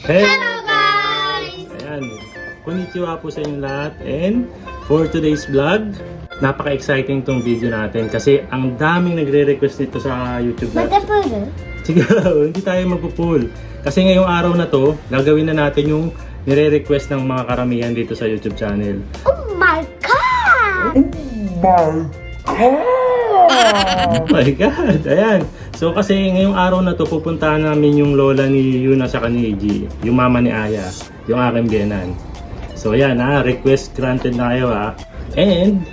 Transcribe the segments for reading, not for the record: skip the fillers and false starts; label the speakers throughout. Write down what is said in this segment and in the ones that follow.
Speaker 1: Hello guys!
Speaker 2: Ayan, konnichiwa po sa inyo lahat. And for today's vlog, napaka-exciting tong video natin kasi ang daming nagre-request nito sa YouTube natin.
Speaker 1: Matapuro?
Speaker 2: Sige, hindi tayo magpo-pool. Kasi ngayong araw na to, gagawin na natin yung nire-request ng mga karamihan dito sa YouTube channel.
Speaker 1: Oh my God!
Speaker 2: Oh my God! Ayan. So kasi ngayong araw na to, pupuntahan namin yung lola ni Yuna sa ni G, yung mama ni Aya, yung aking biyenan. So ayan request granted na kayo And,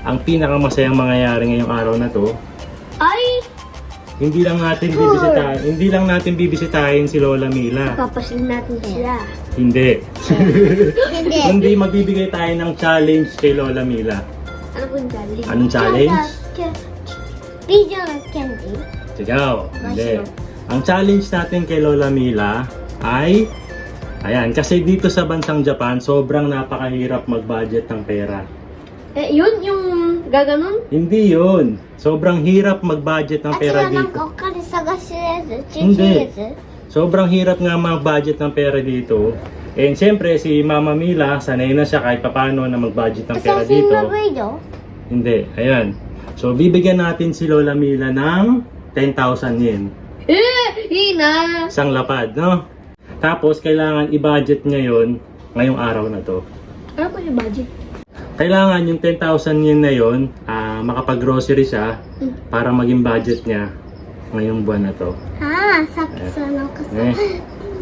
Speaker 2: ang pinakamasayang mangyayari ngayong araw na to,
Speaker 1: Ay!
Speaker 2: hindi lang natin bibisitahin si Lola Mila.
Speaker 1: Papasin natin sila.
Speaker 2: Hindi.
Speaker 1: Hindi.
Speaker 2: Kundi magbibigay tayo ng challenge kay Lola Mila.
Speaker 1: Ano pong challenge?
Speaker 2: Anong challenge?
Speaker 1: Video ng candy.
Speaker 2: Sigaw. Hindi. Ang challenge natin kay Lola Mila ay, ayan, kasi dito sa bansang Japan, sobrang napakahirap mag-budget ng pera.
Speaker 1: Yun yung gaganon?
Speaker 2: Hindi yun. Sobrang hirap mag-budget ng pera dito. Hindi. Sobrang hirap nga mag-budget ng pera dito. And siyempre, si Mama Mila, sanay na siya kahit paano na mag-budget ng pera dito. Hindi. Ayan. So, bibigyan natin si Lola Mila ng 10,000 yen.
Speaker 1: Hina!
Speaker 2: Isang lapad, no? Tapos, kailangan i-budget niya yun ngayong araw na to.
Speaker 1: Ano po yung budget?
Speaker 2: Kailangan yung 10,000 yen na yun, makapag-grocery siya para maging budget niya ngayong buwan na to.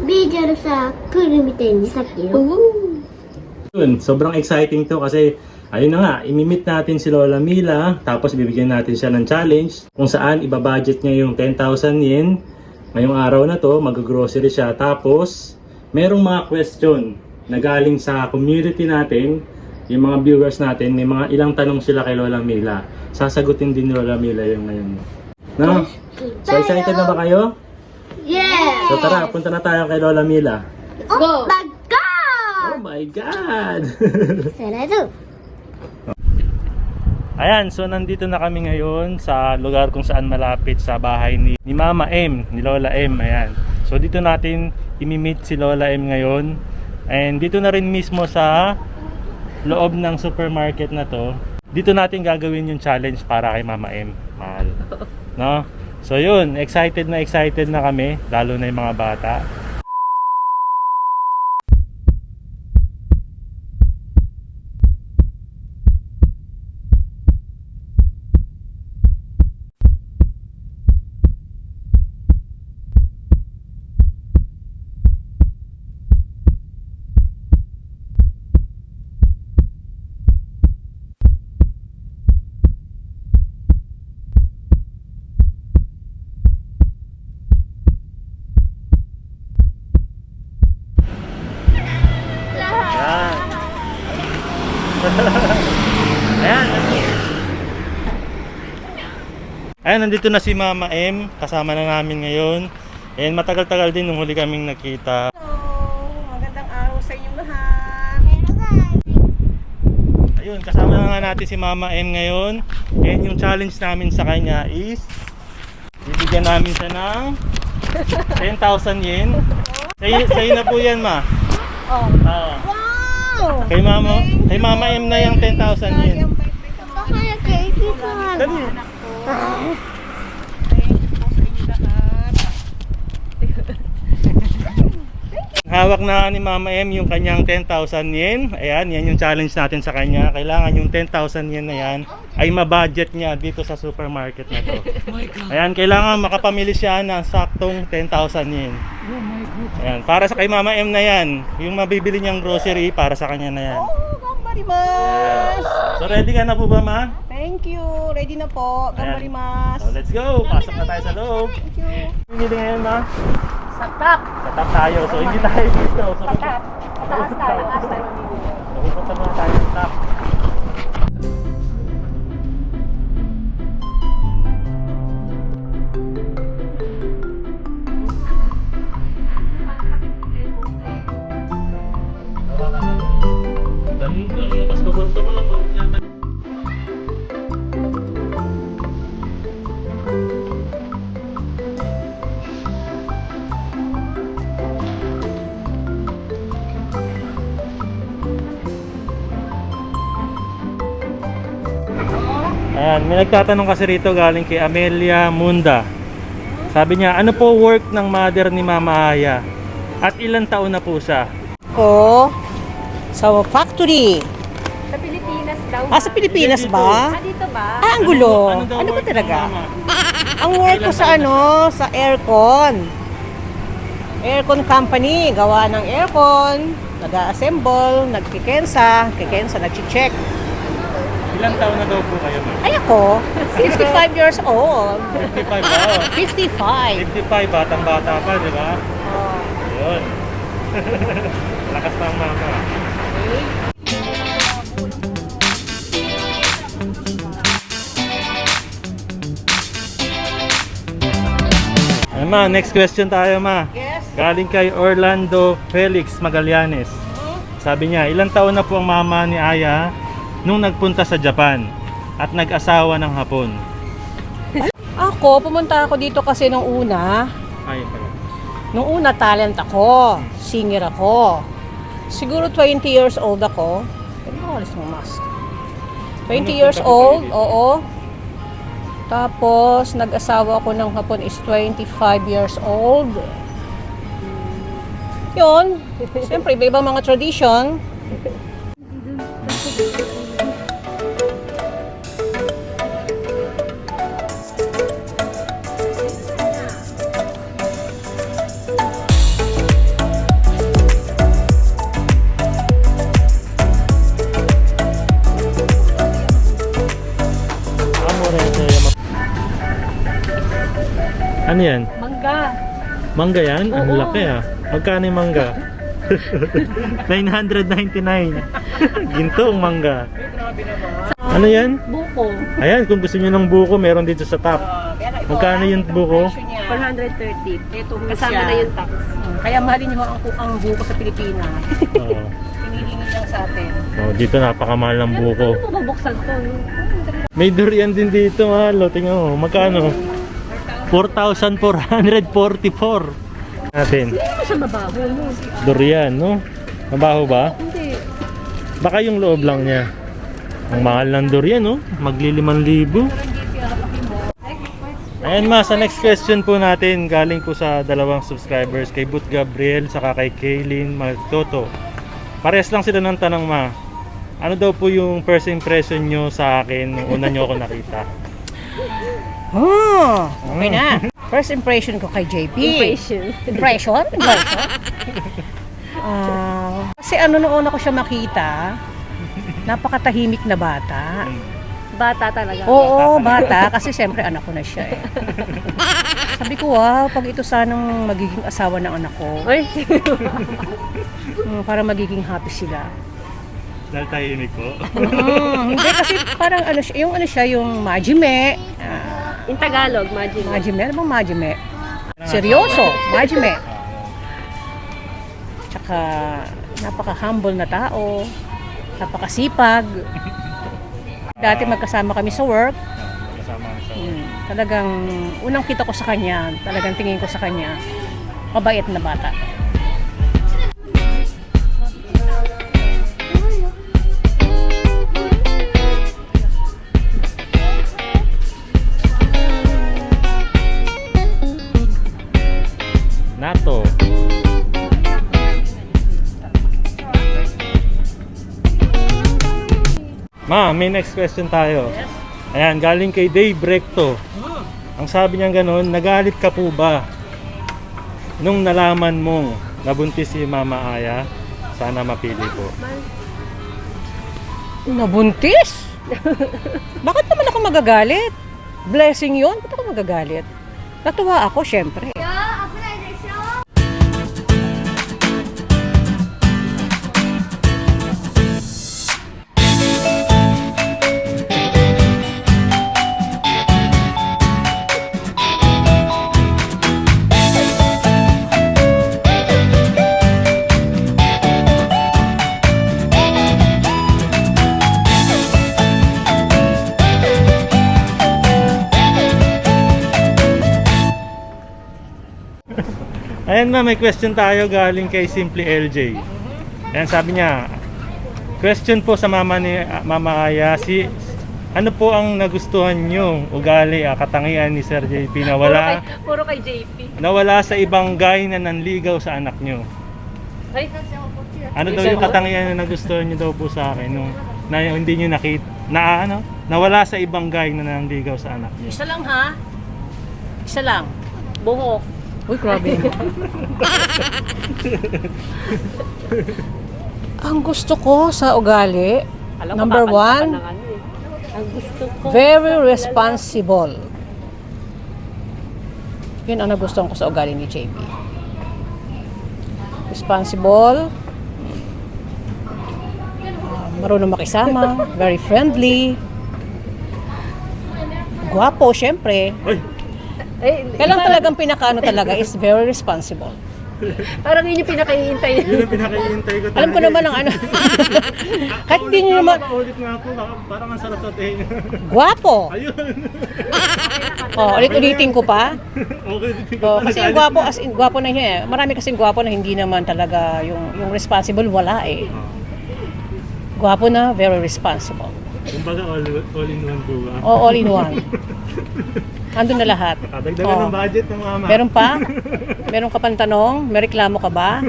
Speaker 1: Video sa pool miten ni Sakyo.
Speaker 2: Yun, sobrang exciting to kasi ayun na nga, imimit natin si Lola Mila, tapos bibigyan natin siya ng challenge kung saan ibabudget niya yung 10,000 yen. Ngayong araw na to, mag-grocery siya. Tapos, merong mga question na galing sa community natin, yung mga viewers natin, may mga ilang tanong sila kay Lola Mila. Sasagutin din ni Lola Mila yung ngayon. No? So, excited na ba kayo?
Speaker 1: Yeah!
Speaker 2: So, tara, punta na tayo kay Lola Mila.
Speaker 1: Let's go! Oh my God!
Speaker 2: Oh my God!
Speaker 1: Sarado!
Speaker 2: Ayan, so nandito na kami ngayon sa lugar kung saan malapit sa bahay ni Mama M, ni Lola M. Ayan. So dito natin imi-meet si Lola M ngayon. And dito na rin mismo sa loob ng supermarket na to. Dito natin gagawin yung challenge para kay Mama M. Mahal. No? So yun, excited na kami, lalo na yung mga bata. Ayan, nandito na si Mama M. Kasama na namin ngayon. And matagal-tagal din nung huli kaming nakita.
Speaker 3: Hello! Magandang araw sa inyong lahat.
Speaker 2: Ayun, kasama na nga natin si Mama M ngayon. And yung challenge namin sa kanya is bibigyan namin siya ng 10,000 yen. Sa'yo na po yan, Ma.
Speaker 3: Oh. Wow!
Speaker 2: Kay Mama M na yung 10,000 yen. Dali. Hawak na ni Mama M yung kanyang 10,000 yen. Ayan, yan yung challenge natin sa kanya. Kailangan yung 10,000 yen na yan ay ma-budget niya dito sa supermarket na to. Ayan, kailangan makapamili siya ng saktong 10,000 yen. Ayan, para sa kay Mama M na yan. Yung mabibili niyang grocery, para sa kanya na yan.
Speaker 3: Gambarimasu!
Speaker 2: So ready ka na po ba, Ma?
Speaker 3: Thank you! Ready na po. Gambarimasu!
Speaker 2: So let's go! Pasok na tayo sa loob.
Speaker 3: Thank you!
Speaker 2: Pinili ngayon, Ma?
Speaker 3: Sa top!
Speaker 2: Sa top tayo. So hindi tayo dito. So,
Speaker 3: Sa top! Taas tayo. Taas tayo.
Speaker 2: So pupunta muna tayo sa top. Mas papunta mo lang. Ayan, may nagtatanong kasi rito galing kay Amelia Munda. Sabi niya, ano po work ng mother ni Mama Aya? At ilang taon na po siya?
Speaker 3: Ko sa factory.
Speaker 4: Sa Pilipinas daw.
Speaker 3: Sa Pilipinas ba?
Speaker 4: Dito ba?
Speaker 3: Ang gulo.
Speaker 2: daw
Speaker 3: Ano ba
Speaker 2: work ng
Speaker 3: talaga?
Speaker 2: mama?
Speaker 3: Ang work ko sa sa aircon. Aircon company, gawa ng aircon, nag-assemble, nagkikensa, nag-check.
Speaker 2: Ilang taon na daw po kayo, ma'am?
Speaker 3: Ay ako, 55 years old.
Speaker 2: 55 ba?
Speaker 3: 55.
Speaker 2: 55, batang-bata pa, di ba?
Speaker 3: Oh.
Speaker 2: Yun. Lakas pa ang mama. Ay, ma, next question tayo, ma.
Speaker 3: Yes.
Speaker 2: Galing kay Orlando Felix Magallanes. Sabi niya, ilang taon na po ang mama ni Aya nung nagpunta sa Japan at nag-asawa ng Hapon?
Speaker 3: Ako, pumunta ako dito kasi nung una.
Speaker 2: Ay, pala.
Speaker 3: Nung una, talent ako. Singer ako. Siguro 20 years old ako. Pwede mo alis ng mask. 20 years old, oo. Tapos, nag-asawa ako ng hapon is 25 years old. Yun. Siyempre, iba-iba mga tradition.
Speaker 2: Ano yan?
Speaker 3: Mangga.
Speaker 2: Mangga yan? Ang laki ah. Magkano yung mangga? 999. Ginto ang mangga. Ano yan?
Speaker 3: Buko.
Speaker 2: Ayan, kung gusto niyo ng buko, meron dito sa top. Magkano yung buko?
Speaker 4: 430.
Speaker 3: Ito
Speaker 4: Kasama na yung tax.
Speaker 3: Kaya mahalin nyo ang buko sa Pilipinas.
Speaker 2: Oo.
Speaker 3: Hinihingi lang sa atin.
Speaker 2: Oh, dito napakamahal ng buko.
Speaker 4: Ano mabuksan to?
Speaker 2: May durian din dito, mahal. Tingnan mo, magkano? 4,444 natin.
Speaker 4: Hindi mo siya mabaho, no?
Speaker 2: Durian, no? Mabaho ba?
Speaker 4: Hindi.
Speaker 2: Baka yung loob lang niya. Ang mahal ng durian, no? Magli 5,000. Ayan ma, sa next question po natin, galing po sa dalawang subscribers, kay Boot Gabriel, saka kay Kaylin Magtoto. Parehas lang sila ng tanong, ma. Ano daw po yung first impression nyo sa akin nung una nyo ako nakita?
Speaker 3: Okay na. First impression ko kay JP. Impression? Kasi noong una ko siya makita, napakatahimik na bata.
Speaker 4: Bata talaga.
Speaker 3: Oo, bata. Kasi siyempre anak ko na siya eh. Sabi ko, wow, pag ito sanang magiging asawa ng anak ko.
Speaker 4: Ay,
Speaker 3: Para magiging happy sila.
Speaker 2: Dahil tahimik po.
Speaker 3: Hindi kasi parang yung majime.
Speaker 4: in Tagalog, imagine.
Speaker 3: Majime, ano bang majime? Seryoso, majime. Tsaka napaka-humble na tao, napakasipag. Dati magkasama kami sa work.
Speaker 2: Kasama sa
Speaker 3: Talagang unang kita ko sa kanya, talagang tingin ko sa kanya, mabait na bata.
Speaker 2: Nato. Ma, may next question tayo. Ayan, galing kay Dave Recto. Ang sabi niya gano'n, nagalit ka po ba nung nalaman mong nabuntis si Mama Aya? Sana mapili po.
Speaker 3: Nabuntis? Bakit naman ako magagalit? Blessing yun, bakit ako magagalit? Natuwa ako, syempre.
Speaker 2: Ayan ma, may question tayo galing kay Simply LJ. Ayan, sabi niya, question po sa mama ni Mama Aya, Ano po ang nagustuhan nyo ugali, katangian ni Sir JP na
Speaker 4: Puro kay JP.
Speaker 2: nawala sa ibang guy na nanligaw sa anak nyo?
Speaker 4: Ay,
Speaker 2: Ano daw yung katangian na nagustuhan nyo daw po sa akin nung na hindi nyo nakita na ano? Nawala sa ibang guy na nanligaw sa anak nyo.
Speaker 3: Isa lang ha? Isa lang.
Speaker 4: buhok.
Speaker 3: Uy, grabe. Ang gusto ko sa ugali,
Speaker 4: Alam ko,
Speaker 3: number
Speaker 4: kakanta ka
Speaker 3: one,
Speaker 4: ng ano eh. Ang gusto ko.
Speaker 3: very responsible. Yun ang nagustuhan ko sa ugali ni JP. Responsible, marunong makisama, very friendly, gwapo, syempre.
Speaker 2: Ay!
Speaker 3: Kailang talagang pinakaano talaga is very responsible.
Speaker 4: Parang yun yung pinakahihintay.
Speaker 2: Yun ang pinakahihintay ko talaga.
Speaker 3: Alam ko naman ang ano. Kahit di nyo naman,
Speaker 2: Ulit nga po, parang ang sarap sa tingin.
Speaker 3: gwapo.
Speaker 2: Ayun!
Speaker 3: Oh, ulit-ulitin ko pa.
Speaker 2: Okay, hindi
Speaker 3: Oh,
Speaker 2: ko
Speaker 3: kasi yung gwapo, as in, gwapo na niya eh. Marami kasing gwapo na hindi naman talaga yung responsible, wala eh. Gwapo na, very responsible.
Speaker 2: Kumbaga all in one po ba?
Speaker 3: Oh, all in one. Andun na lahat.
Speaker 2: Dagdagan
Speaker 3: Oh.
Speaker 2: ng budget ng mama.
Speaker 3: Meron pa? Meron ka pang tanong? May reklamo ka ba?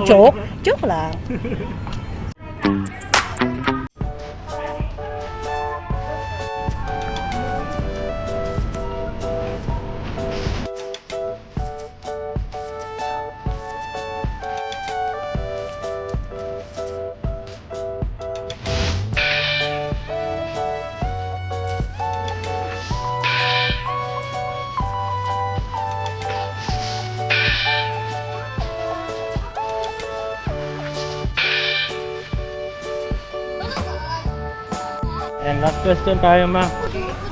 Speaker 3: Joke? Joke lang.
Speaker 2: And last question tayo, ma.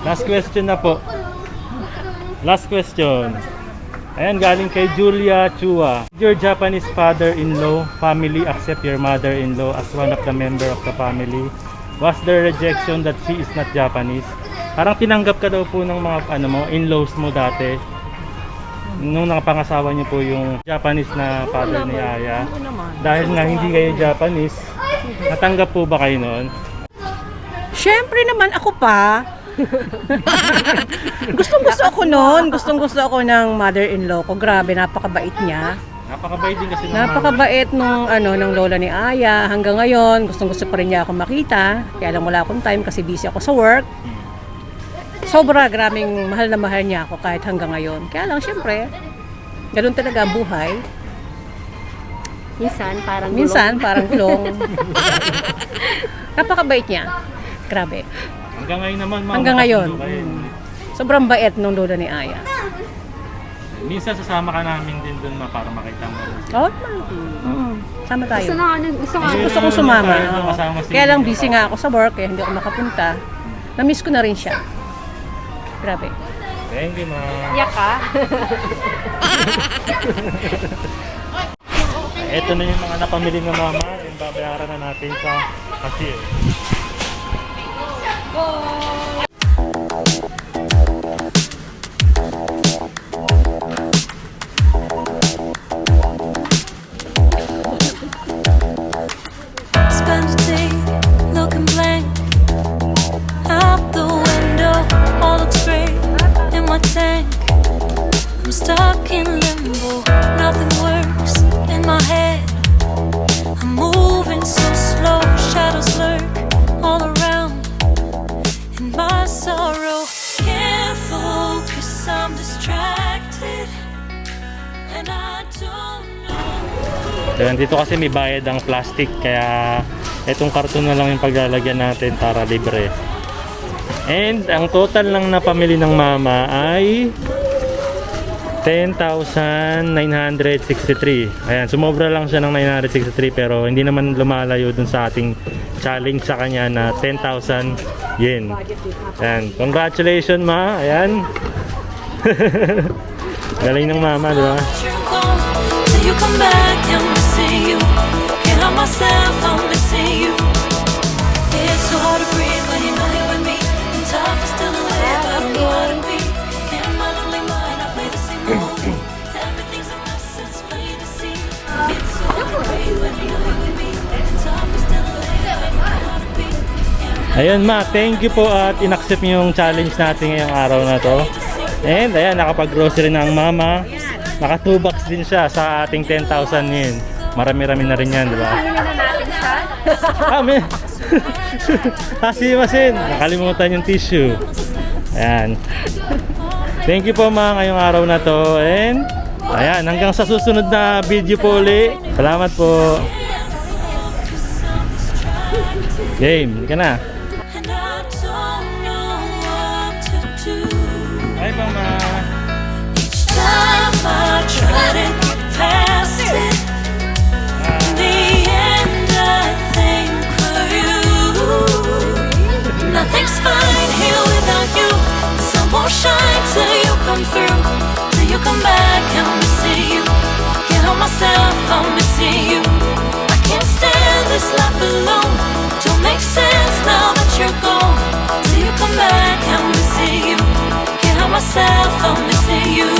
Speaker 2: Last question na po. Last question. Ayan, galing kay Julia Chua. Did your Japanese father-in-law family accept your mother-in-law as one of the member of the family? Was there rejection that she is not Japanese? Parang tinanggap ka daw po ng mga ano mo, in-laws mo dati. Nung nakapangasawa niyo po yung Japanese na father ni Aya. Dahil nga hindi kayo Japanese, natanggap po ba kayo noon?
Speaker 3: Siyempre naman ako pa. Gustong-gusto ako noon. Gustong-gusto ako ng mother-in-law ko. Grabe, napakabait niya.
Speaker 2: Napakabait din kasi ng mama.
Speaker 3: Napakabait ng lola ni Aya. Hanggang ngayon, gustong-gusto pa rin niya ako makita. Kaya lang wala akong time kasi busy ako sa work. Sobra, graming mahal na mahal niya ako kahit hanggang ngayon. Kaya lang, syempre, ganun talaga ang buhay.
Speaker 4: Minsan, parang
Speaker 3: gulong. Napakabait niya. Grabe.
Speaker 2: Hanggang ngayon naman, mama.
Speaker 3: Hanggang ngayon.
Speaker 2: nakasundo kayo.
Speaker 3: Sobrang bait nung lola ni Aya.
Speaker 2: Minsan sasama ka namin din doon para makita mo.
Speaker 3: Oo, sama tayo. Gusto kong sumama. Oo.
Speaker 2: Kasama si
Speaker 3: Kaya lang
Speaker 2: Nino.
Speaker 3: busy nga ako sa work, kaya hindi ako makapunta. Na-miss ko na rin siya. Grabe.
Speaker 2: Thank you, ma.
Speaker 4: Iyak ka.
Speaker 2: Ito na yung mga napamili ng mama. Yung babayaran na natin sa cashier.
Speaker 5: Spend a day looking blank out the window. All looks great in my tank. I'm stuck in limbo. Nothing works in my head. I'm moving so slow. Shadows lurk all around. In my sorrow, can't focus. I'm distracted, and I don't know.
Speaker 2: Then, dito kasi may bayad ang plastic. Kaya itong karton na lang yung paglalagyan natin para libre. And ang total lang na pamili ng mama ay 10,963. Ayan, sumobra lang siya ng 963 pero hindi naman lumalayo dun sa ating challenge sa kanya na 10,000 yen. Ayan, congratulations ma. Ayan. Galing ng mama, di ba?
Speaker 5: You're gone till you come back. I'm missing you. Can't help myself. I'm missing you. It's so hard to breathe when you're not here with me. And tough is still to live. I don't know how to be. In my lonely mind, I play the same role. Everything's a mess. It's plain to see. It's so hard to breathe when you're not here with me. And tough is still to live. I don't know how to be. In my
Speaker 2: Ayun ma, thank you po at inaccept niyo yung challenge natin ngayong araw na to. And ayan, nakapag-grocery na ang mama. Naka 2 box din siya sa ating 10,000 yen. Marami-rami na rin yan, di ba?
Speaker 4: Hingin na natin siya.
Speaker 2: Kami! Hasimasin! Nakalimutan yung tissue. Ayan. Thank you po ma ngayong araw na to. And ayan, hanggang sa susunod na video po ulit. Salamat po. Game, hindi ka na.
Speaker 5: And I don't know what to do.
Speaker 2: Bye mama.
Speaker 5: Each time I try to get past it, in the end I think of you. Nothing's fine here without you. The sun won't shine till you come through. Till you come back, I'm missing you. Can't help myself, I'm missing you. I can't stand this life alone. Don't make sense now that you're gone. Till you come back, I'm missing you. Can't help myself, I'm missing you.